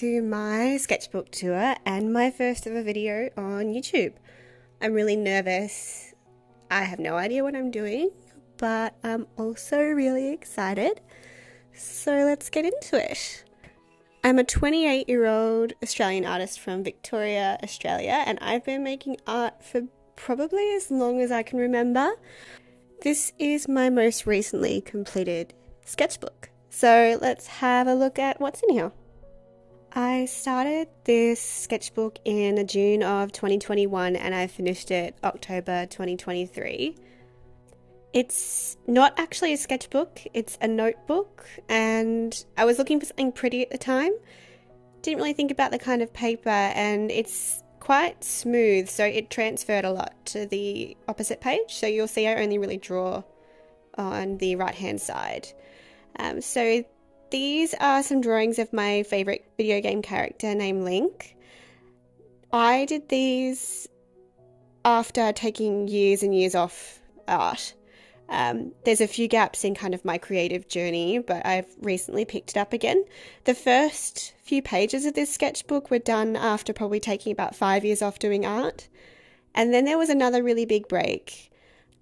to my sketchbook tour and my first ever video on YouTube. I'm really nervous. I have no idea what I'm doing, but I'm also really excited. So let's get into it. I'm a 28-year-old Australian artist from Victoria, Australia, and I've been making art for probably as long as I can remember. This is my most recently completed sketchbook. So let's have a look at what's in here. I started this sketchbook in June of 2021 and I finished it October 2023. It's not actually a sketchbook, it's a notebook, and I was looking for something pretty at the time. Didn't really think about the kind of paper, and it's quite smooth, so it transferred a lot to the opposite page. So you'll see I only really draw on the right hand side. So these are some drawings of my favourite video game character named Link. I did these after taking years and years off art. There's a few gaps in kind of my creative journey, but I've recently picked it up again. The first few pages of this sketchbook were done after probably taking about 5 years off doing art. And then there was another really big break.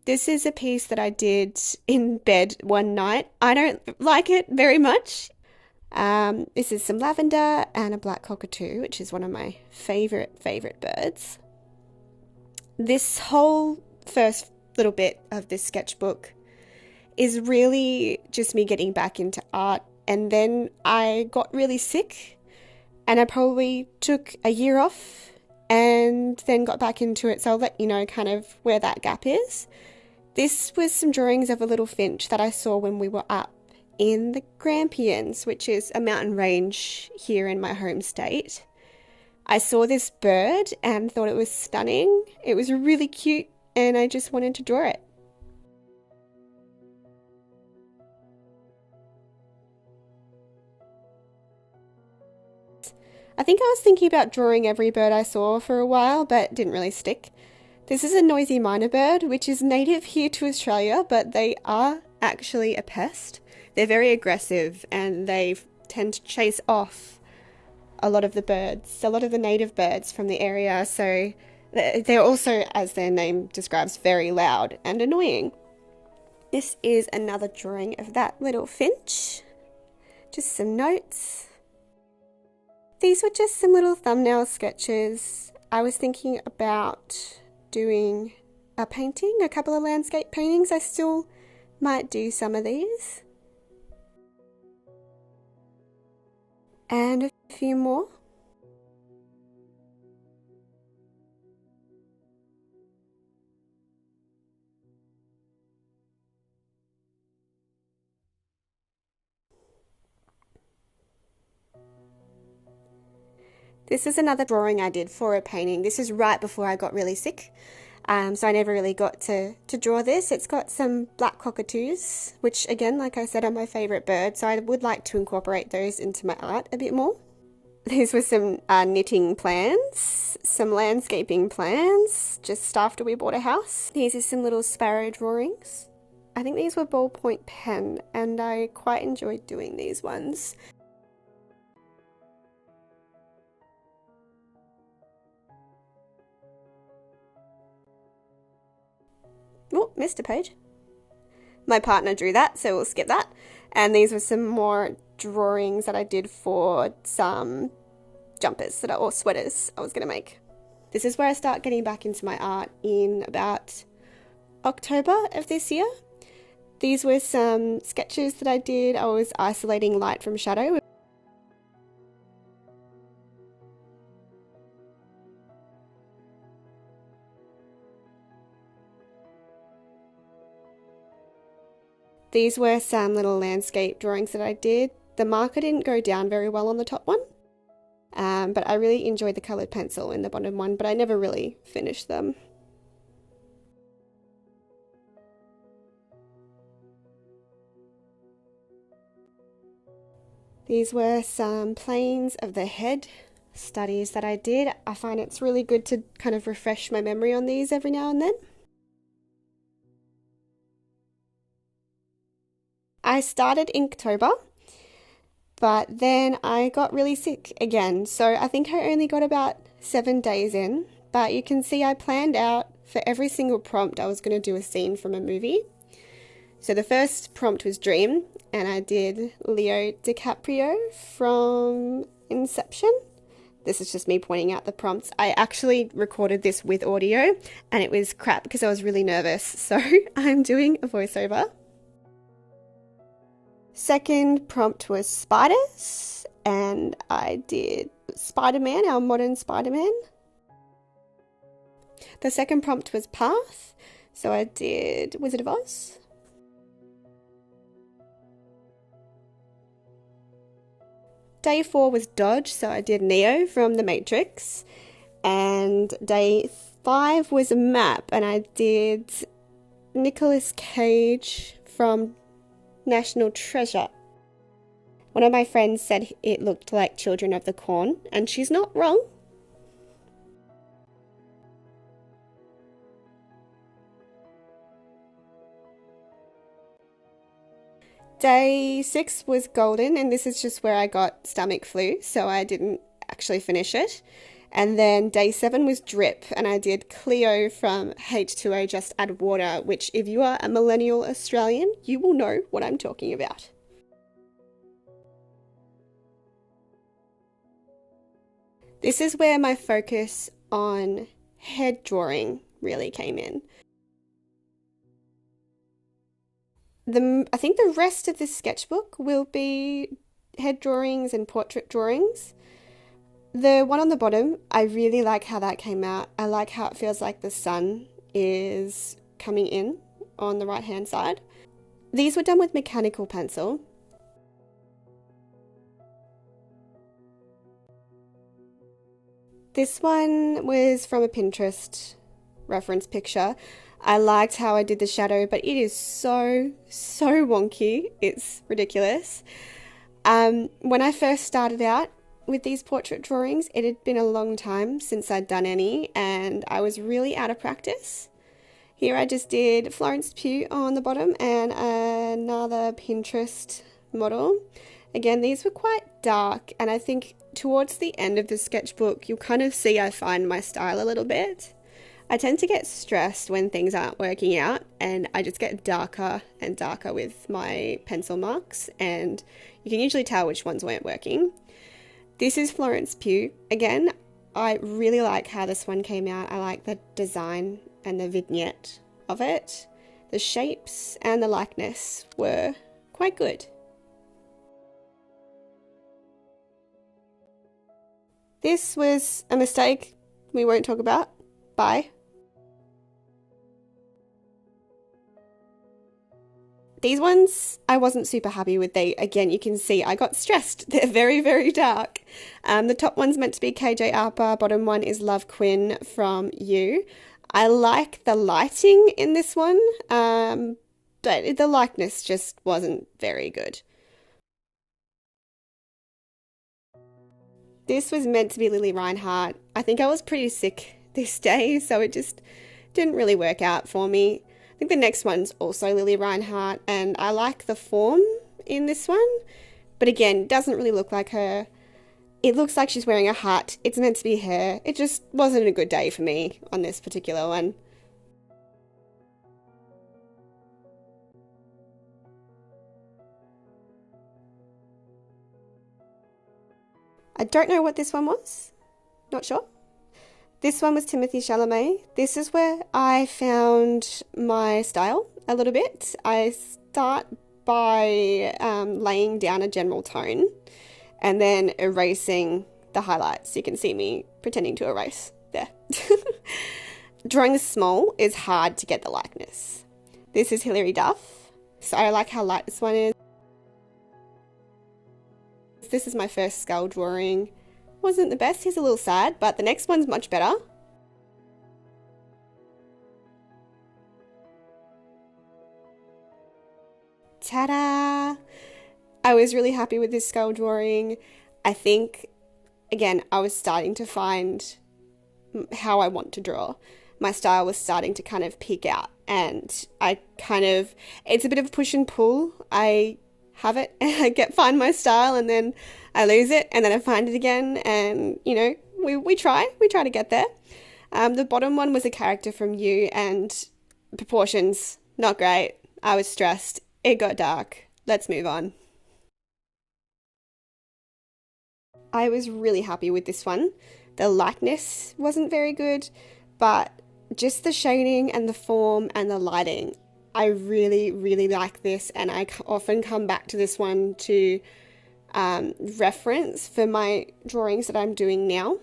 This is a piece that I did in bed one night. I don't like it very much. This is some lavender and a black cockatoo, which is one of my favourite birds. This whole first little bit of this sketchbook is really just me getting back into art, and then I got really sick and I probably took a year off and then got back into it, so I'll let you know kind of where that gap is. This was some drawings of a little finch that I saw when we were up in the Grampians, which is a mountain range here in my home state. I saw this bird and thought it was stunning. It was really cute and I just wanted to draw it. I think I was thinking about drawing every bird I saw for a while, but didn't really stick. This is a noisy myna bird, which is native here to Australia, but they are actually a pest. They're very aggressive and they tend to chase off a lot of the native birds from the area, so they're also, as their name describes, very loud and annoying. This is another drawing of that little finch. Just some notes. These were just some little thumbnail sketches. I was thinking about doing a painting, a couple of landscape paintings. I still might do some of these. And a few more. This is another drawing I did for a painting. This is right before I got really sick, so I never really got to draw this. It's got some black cockatoos, which again, like I said, are my favourite bird, so I would like to incorporate those into my art a bit more. These were some knitting plans, some landscaping plans, just after we bought a house. These are some little sparrow drawings. I think these were ballpoint pen, and I quite enjoyed doing these ones. Oh, missed a page. My partner drew that, so we'll skip that. And these were some more drawings that I did for some jumpers or sweaters I was going to make. This is where I start getting back into my art in about October of this year. These were some sketches that I did. I was isolating light from shadow. These were some little landscape drawings that I did. The marker didn't go down very well on the top one, but I really enjoyed the coloured pencil in the bottom one, but I never really finished them. These were some planes of the head studies that I did. I find it's really good to kind of refresh my memory on these every now and then. I started Inktober But then I got really sick again, so I think I only got about 7 days in. But you can see I planned out for every single prompt I was going to do a scene from a movie. So the first prompt was Dream, and I did Leo DiCaprio from Inception. This is just me pointing out the prompts. I actually recorded this with audio, and it was crap because I was really nervous, so I'm doing a voiceover. Second prompt was spiders, and I did Spider-Man, our modern Spider-Man. The second prompt was path, so I did Wizard of Oz. Day 4 was dodge, so I did Neo from The Matrix. And day 5 was a map, and I did Nicolas Cage from National Treasure. One of my friends said it looked like Children of the Corn, and she's not wrong. Day 6 was golden, and this is just where I got stomach flu, so I didn't actually finish it. And then day 7 was drip, and I did Cleo from H2O Just Add Water, which if you are a millennial Australian, you will know what I'm talking about. This is where my focus on head drawing really came in. I think the rest of this sketchbook will be head drawings and portrait drawings. The one on the bottom, I really like how that came out. I like how it feels like the sun is coming in on the right hand side. These were done with mechanical pencil. This one was from a Pinterest reference picture. I liked how I did the shadow, but it is so wonky. It's ridiculous. When I first started out with these portrait drawings, it had been a long time since I'd done any, and I was really out of practice. Here I just did Florence Pugh on the bottom and another Pinterest model. Again, these were quite dark, and I think towards the end of the sketchbook, you'll kind of see I find my style a little bit. I tend to get stressed when things aren't working out, and I just get darker and darker with my pencil marks, and you can usually tell which ones weren't working. This is Florence Pugh. Again, I really like how this one came out. I like the design and the vignette of it. The shapes and the likeness were quite good. This was a mistake we won't talk about. Bye. These ones I wasn't super happy with. Again, you can see I got stressed. They're very dark. The top one's meant to be KJ Apa, bottom one is Love Quinn from You. I like the lighting in this one, but the likeness just wasn't very good. This was meant to be Lili Reinhart. I think I was pretty sick this day, so it just didn't really work out for me. I think the next one's also Lili Reinhart, and I like the form in this one, but again, doesn't really look like her. It looks like she's wearing a hat. It's meant to be her. It just wasn't a good day for me on this particular one. I don't know what this one was. Not sure. This one was Timothée Chalamet. This is where I found my style a little bit. I start by laying down a general tone and then erasing the highlights. You can see me pretending to erase there. Drawing small is hard to get the likeness. This is Hilary Duff. So I like how light this one is. This is my first skull drawing. Wasn't the best, he's a little sad, but the next one's much better. Ta-da! I was really happy with this skull drawing. I think, again, I was starting to find how I want to draw. My style was starting to kind of peek out, and it's a bit of a push and pull. I have it and I find my style, and then I lose it, and then I find it again, and you know, we try to get there. The bottom one was a character from You, and proportions, not great. I was stressed. It got dark. Let's move on. I was really happy with this one. The lightness wasn't very good, but just the shading and the form and the lighting, I really, really like this, and I often come back to this one to reference for my drawings that I'm doing now.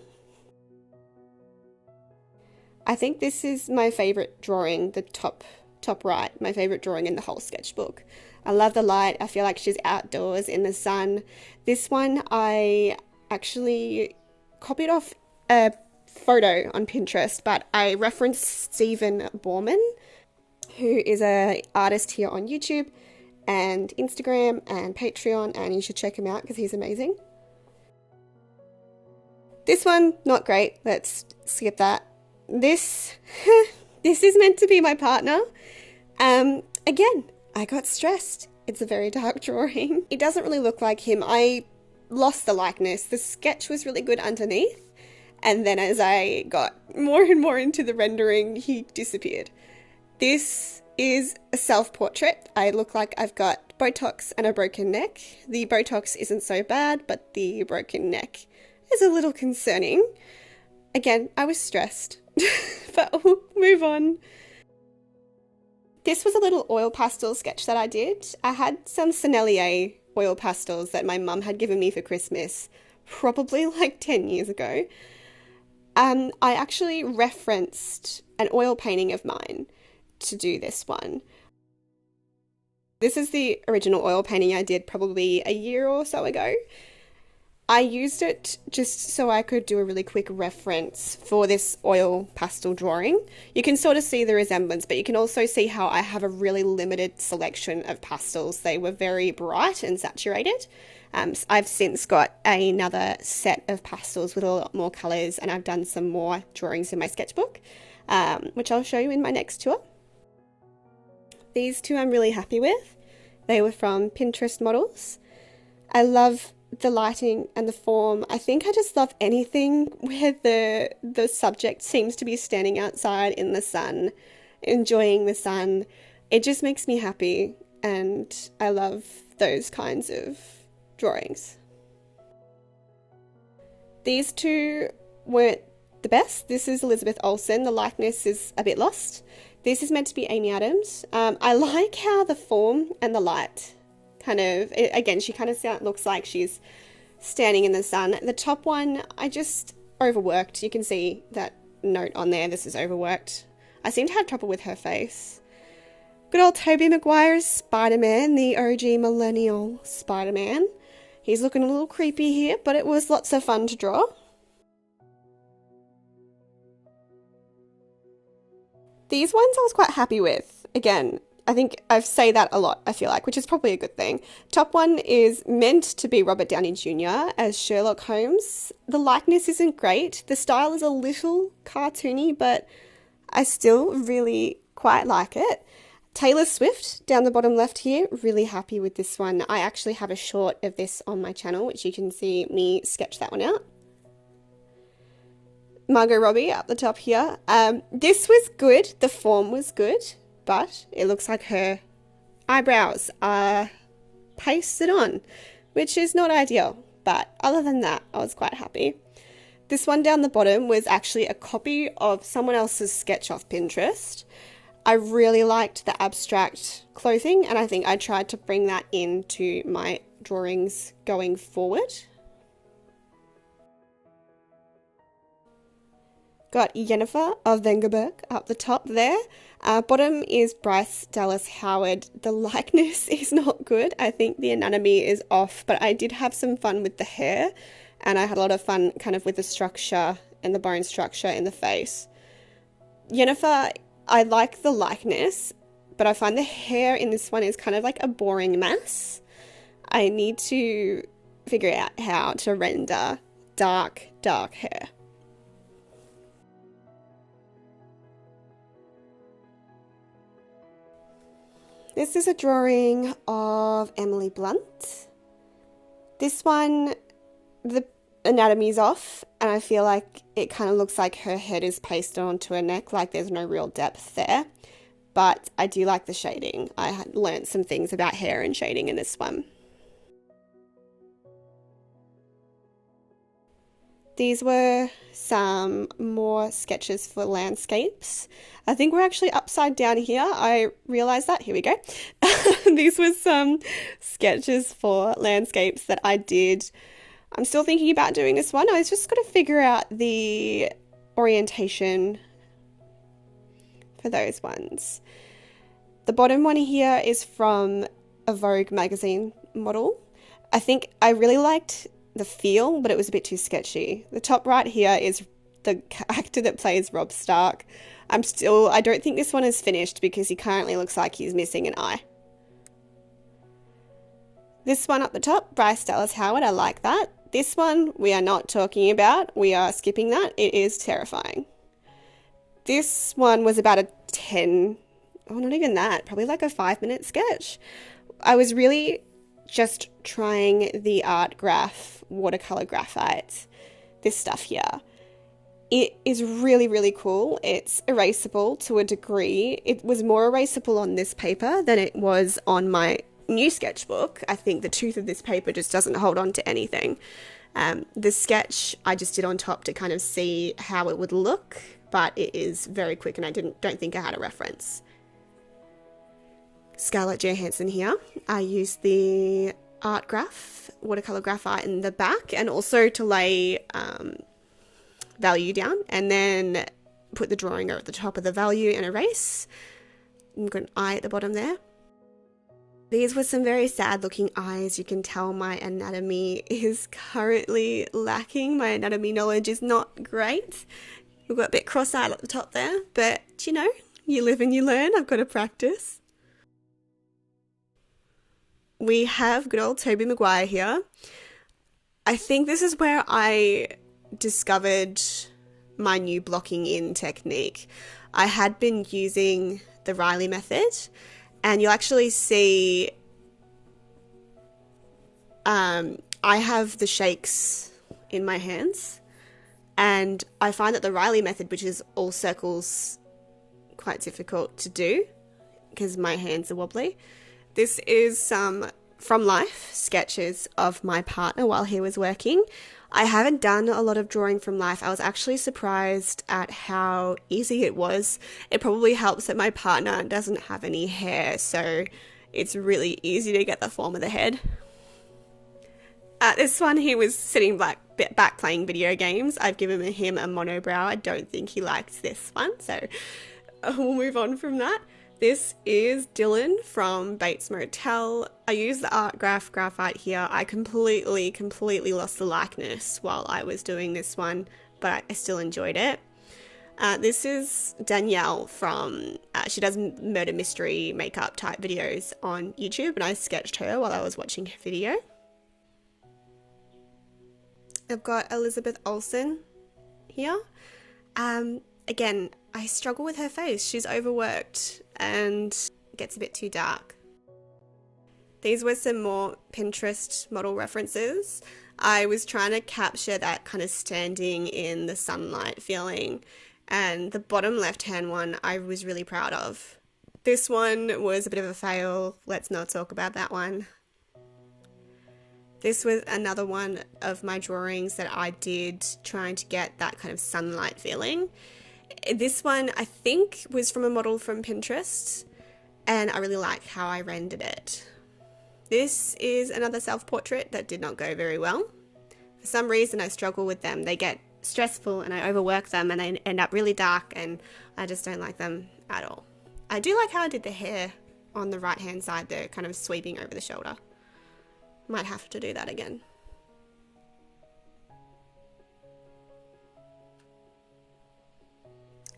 I think this is my favourite drawing, the top right, my favourite drawing in the whole sketchbook. I love the light. I feel like she's outdoors in the sun. This one I actually copied off a photo on Pinterest, but I referenced Stephen Borman, who is an artist here on YouTube and Instagram and Patreon, and you should check him out because he's amazing. This one, not great. Let's skip that. This is meant to be my partner. Again, I got stressed. It's a very dark drawing. It doesn't really look like him. I lost the likeness. The sketch was really good underneath, and then as I got more and more into the rendering, he disappeared. This is a self-portrait. I look like I've got Botox and a broken neck. The Botox isn't so bad, but the broken neck is a little concerning. Again, I was stressed, but we'll move on. This was a little oil pastel sketch that I did. I had some Sennelier oil pastels that my mum had given me for Christmas, probably like 10 years ago. I actually referenced an oil painting of mine to do this one. This is the original oil painting I did probably a year or so ago. I used it just so I could do a really quick reference for this oil pastel drawing. You can sort of see the resemblance, but you can also see how I have a really limited selection of pastels. They were very bright and saturated. I've since got another set of pastels with a lot more colours, and I've done some more drawings in my sketchbook, which I'll show you in my next tour. These two I'm really happy with. They were from Pinterest models. I love the lighting and the form. I think I just love anything where the subject seems to be standing outside in the sun, enjoying the sun. It just makes me happy, and I love those kinds of drawings. These two weren't the best. This is Elizabeth Olsen. The likeness is a bit lost. This is meant to be Amy Adams. I like how the form and the light kind of, again, she kind of looks like she's standing in the sun. The top one, I just overworked. You can see that note on there. This is overworked. I seem to have trouble with her face. Good old Tobey Maguire's Spider-Man, the OG millennial Spider-Man. He's looking a little creepy here, but it was lots of fun to draw. These ones I was quite happy with. Again, I think I say that a lot, I feel like, which is probably a good thing. Top one is meant to be Robert Downey Jr. as Sherlock Holmes. The likeness isn't great. The style is a little cartoony, but I still really quite like it. Taylor Swift down the bottom left here, really happy with this one. I actually have a short of this on my channel, which you can see me sketch that one out. Margot Robbie up the top here. This was good. The form was good, but it looks like her eyebrows are pasted on, which is not ideal. But other than that, I was quite happy. This one down the bottom was actually a copy of someone else's sketch off Pinterest. I really liked the abstract clothing, and I think I tried to bring that into my drawings going forward. Got Jennifer of Vengerberg up the top there. Bottom is Bryce Dallas Howard. The likeness is not good. I think the anatomy is off, but I did have some fun with the hair, and I had a lot of fun kind of with the structure and the bone structure in the face. Jennifer, I like the likeness, but I find the hair in this one is kind of like a boring mess. I need to figure out how to render dark hair. This is a drawing of Emily Blunt. This one, the anatomy's off, and I feel like it kind of looks like her head is pasted onto her neck, like there's no real depth there. But I do like the shading. I had learnt some things about hair and shading in this one. These were some more sketches for landscapes. I think we're actually upside down here. I realised that. Here we go. These were some sketches for landscapes that I did. I'm still thinking about doing this one. I was just got to figure out the orientation for those ones. The bottom one here is from a Vogue magazine model. I think I really liked the feel, but it was a bit too sketchy. The top right here is the actor that plays Robb Stark. I don't think this one is finished because he currently looks like he's missing an eye. This one up the top, Bryce Dallas Howard, I like that. This one we are not talking about. We are skipping that. It is terrifying. This one was about a 10, not even that, probably like a 5-minute sketch. I was really just trying the Art Graph watercolor graphite, this stuff here. It is really, really cool. It's erasable to a degree. It was more erasable on this paper than it was on my new sketchbook. I think the tooth of this paper just doesn't hold on to anything. The sketch I just did on top to kind of see how it would look, but it is very quick and I don't think I had a reference. Scarlett Johansson here. I used the Art Graph watercolor graphite in the back and also to lay value down, and then put the drawing over the top of the value and erase. I've got an eye at the bottom there. These were some very sad looking eyes. You can tell my anatomy is currently lacking. My anatomy knowledge is not great. We've got a bit cross-eyed at the top there, but you know, you live and you learn. I've got to practice. We have good old Tobey Maguire here. I think this is where I discovered my new blocking in technique. I had been using the Riley method, and you'll actually see I have the shakes in my hands, and I find that the Riley method, which is all circles, quite difficult to do because my hands are wobbly. This is some from life sketches of my partner while he was working. I haven't done a lot of drawing from life. I was actually surprised at how easy it was. It probably helps that my partner doesn't have any hair, so it's really easy to get the form of the head. This one, he was sitting back playing video games. I've given him a monobrow. I don't think he likes this one, so we'll move on from that. This is Dylan from Bates Motel. I used the Art Graph graphite here. I completely lost the likeness while I was doing this one, but I still enjoyed it. This is Danielle from, she does murder mystery makeup type videos on YouTube, and I sketched her while I was watching her video. I've got Elizabeth Olsen here. Again, I struggle with her face. She's overworked and gets a bit too dark. These were some more Pinterest model references. I was trying to capture that kind of standing in the sunlight feeling, and the bottom left-hand one I was really proud of. This one was a bit of a fail. Let's not talk about that one. This was another one of my drawings that I did trying to get that kind of sunlight feeling. This one I think was from a model from Pinterest, and I really like how I rendered it. This is another self-portrait that did not go very well. For some reason I struggle with them. They get stressful and I overwork them and they end up really dark, and I just don't like them at all. I do like how I did the hair on the right hand side there, kind of sweeping over the shoulder. Might have to do that again.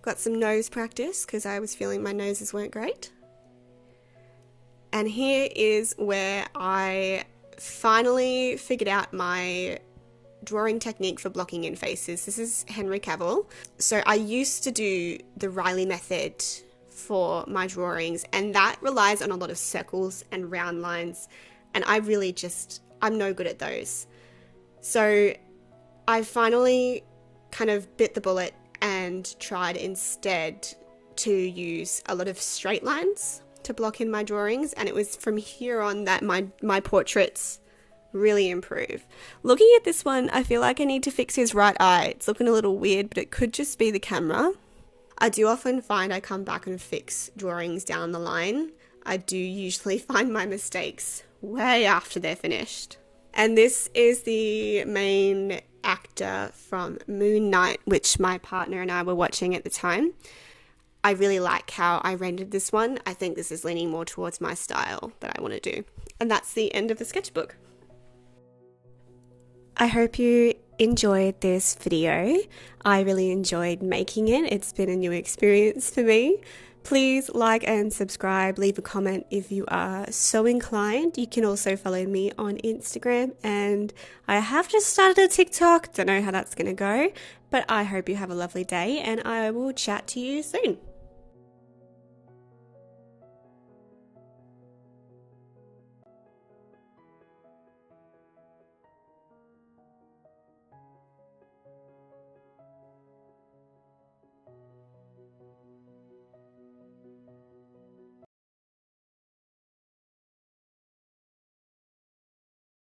Got some nose practice because I was feeling my noses weren't great. And here is where I finally figured out my drawing technique for blocking in faces. This is Henry Cavill. So I used to do the Riley method for my drawings, and that relies on a lot of circles and round lines, and I'm no good at those. So I finally kind of bit the bullet and tried instead to use a lot of straight lines to block in my drawings, and it was from here on that my portraits really improve. Looking at this one, I feel like I need to fix his right eye. It's looking a little weird, but it could just be the camera. I do often find I come back and fix drawings down the line. I do usually find my mistakes way after they're finished. And this is the main actor from Moon Knight, which my partner and I were watching at the time. I really like how I rendered this one. I think this is leaning more towards my style that I want to do. And that's the end of the sketchbook. I hope you enjoyed this video. I really enjoyed making it. It's been a new experience for me. Please like and subscribe, leave a comment if you are so inclined. You can also follow me on Instagram, and I have just started a TikTok. Don't know how that's going to go, but I hope you have a lovely day, and I will chat to you soon.